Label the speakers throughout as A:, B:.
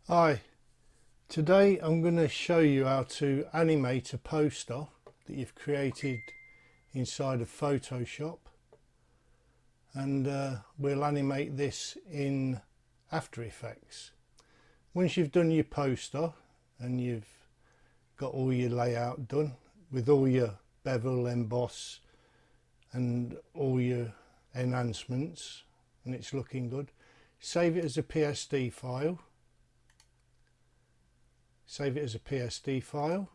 A: Hi, today I'm going to show you how to animate a poster that you've created inside of Photoshop, and we'll animate this in After Effects. Once you've done your poster and you've got all your layout done with all your bevel, emboss and all your enhancements, and it's looking good, save it as a PSD file. Save it as a PSD file,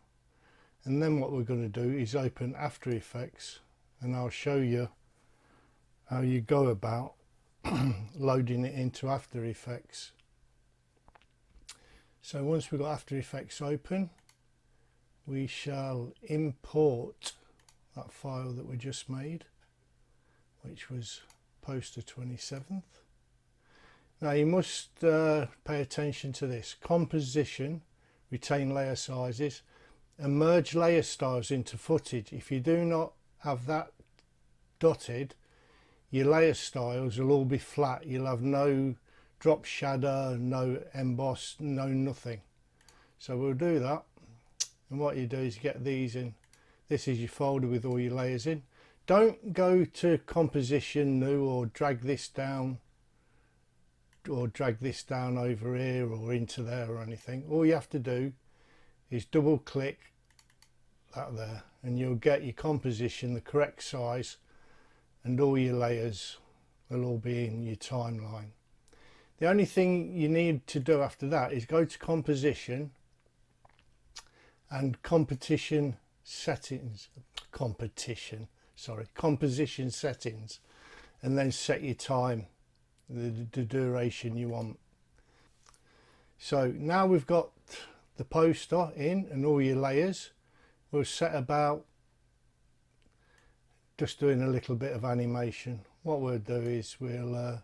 A: and then what we're going to do is open After Effects, and I'll show you how you go about loading it into After Effects. So once we've got After Effects open, we shall import that file that we just made, which was poster 27th. Now you must pay attention to this: composition, retain layer sizes, and merge layer styles into footage. If you do not have that dotted, your layer styles will all be flat. You'll have no drop shadow, no emboss, no nothing. So we'll do that, and what you do is you get these in. This is your folder with all your layers in. Don't go to composition, new, or drag this down over here or into there or anything. All you have to do is double click that there, and you'll get your composition the correct size, and all your layers will all be in your timeline. The only thing you need to do after that is go to composition and composition settings, and then set your time, the duration you want. So now we've got the poster in and all your layers, we'll set about just doing a little bit of animation. What we'll do is we'll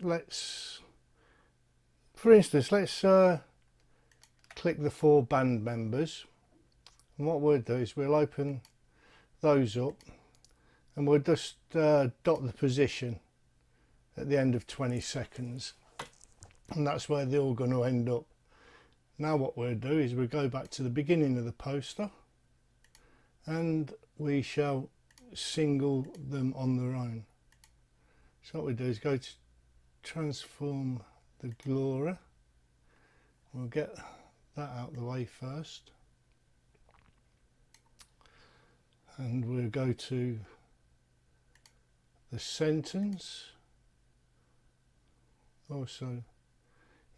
A: let's click the 4 band members, and what we'll do is we'll open those up, and we'll just dot the position at the end of 20 seconds, and that's where they're all going to end up. Now what we'll do is we'll go back to the beginning of the poster, and we shall single them on their own. So what we do is go to transform the glory. We'll get that out of the way first, and we'll go to the sentence, also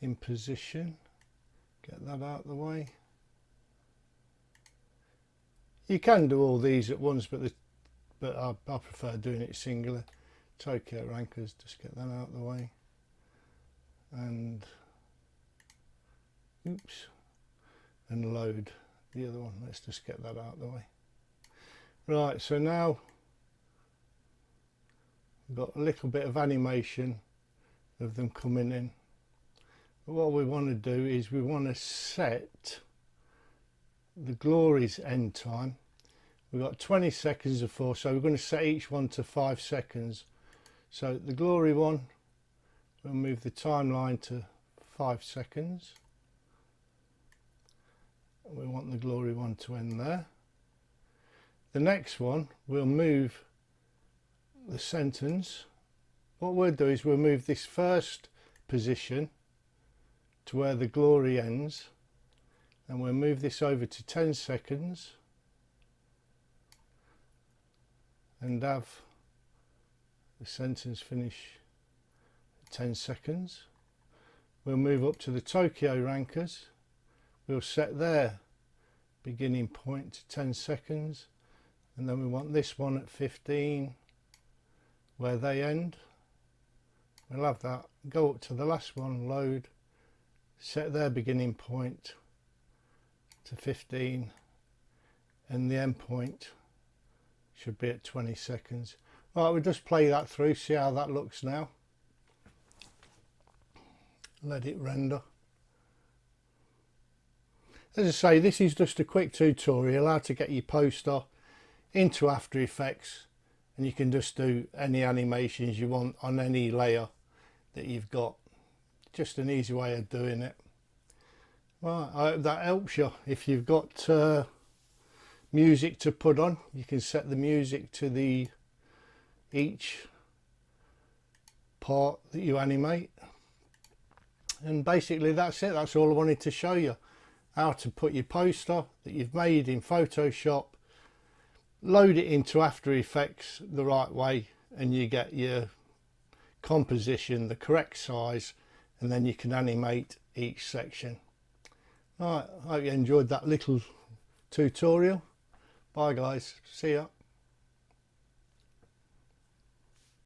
A: in position, get that out of the way. You can do all these at once, but I prefer doing it singular. Tokyo Rankers, just get that out of the way, and oops, and load the other one. Let's just get that out of the way. Right, so now we've got a little bit of animation of them coming in. But what we want to do is we want to set the glory's end time. We've got 20 seconds of 4, so we're going to set each one to 5 seconds. So the glory one, we'll move the timeline to 5 seconds. We want the glory one to end there. The next one, we'll move the sentence. What we'll do is we'll move this first position to where the glory ends, and we'll move this over to 10 seconds and have the sentence finish at 10 seconds. We'll move up to the Tokyo Rankers. We'll set their beginning point to 10 seconds, and then we want this one at 15 where they end. We'll have that, go up to the last one, load, set their beginning point to 15, and the end point should be at 20 seconds. Right, we'll just play that through, see how that looks now. Let it render. As I say, this is just a quick tutorial how to get your poster into After Effects, and you can just do any animations you want on any layer that you've got. just an easy way of doing it. Right, I hope that helps you. If you've got music to put on, you can set the music to each part that you animate. And basically that's it. That's all I wanted to show you. How to put your poster that you've made in Photoshop, load it into After Effects the right way, and you get your composition the correct size, and then you can animate each section. Right, I hope you enjoyed that little tutorial. Bye guys, see ya.